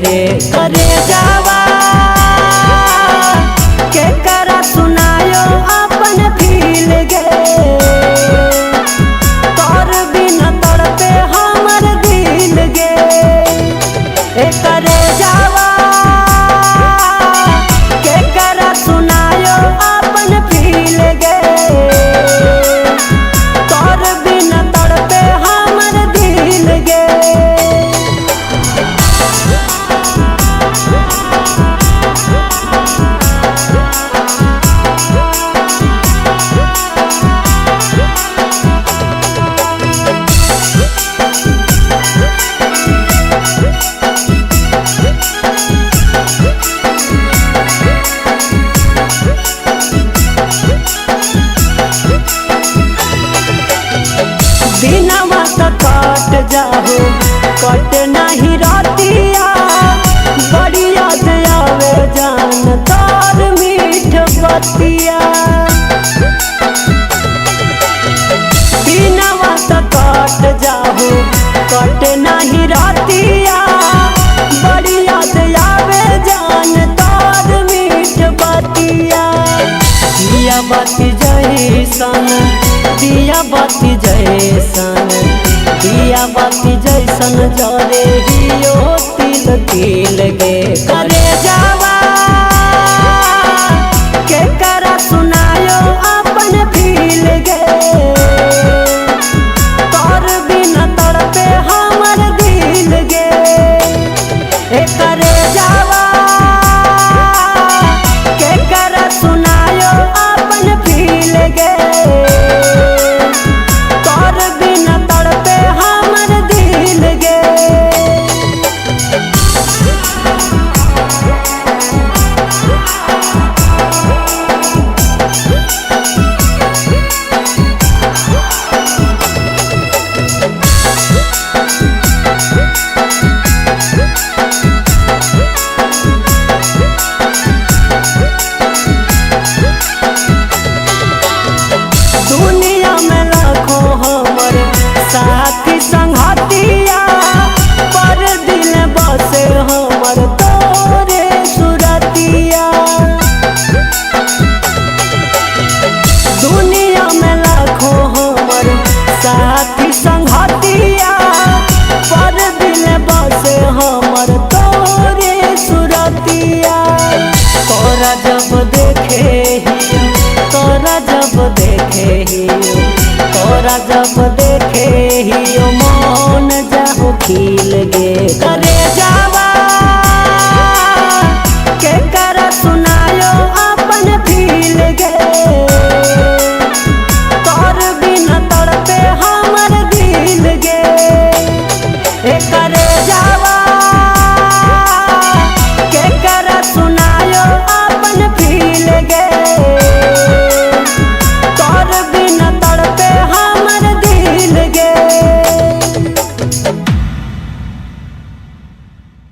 रे करे जावा के करा सुनायो अपन फील गे तोर बिना तड़पे हमर दिल गे ए करे जावा के करा सुनायो अपन फील गे तोर बिना तड़पे हमर दिल गे। दिनवा तो कट जाहो कट नहीं रतिया बड़ी याद आवे जान तोर मीठ बतिया। दिनवा तो कट जाहो कट नहीं रतिया बड़ी याद आवे जान तोर मीठ बतिया। दिया बाती जैसन दिया बाती जैसन दिया बाती जैसन जरे हियो तिल तिल गे करे जावा के करा सुनायो अपन फील गे तोर बिना तड़पे हमर दिल गे ए करे जावा के करा सुनायो अपन फील गे तोर बिना तड़पे हमर दिल गे। दुनिया में लाखों हमर साथी संगतिया पर दिल बसे हमर तोरे सुरतिया। दुनिया में लाखों हमर साथी संगतिया पर दिल बसे हमर तोरे सुरतिया। तोरा जब देखे ही तोरा जब देखे ही तोरा जब देखे ही मन जाहो खिल गे करे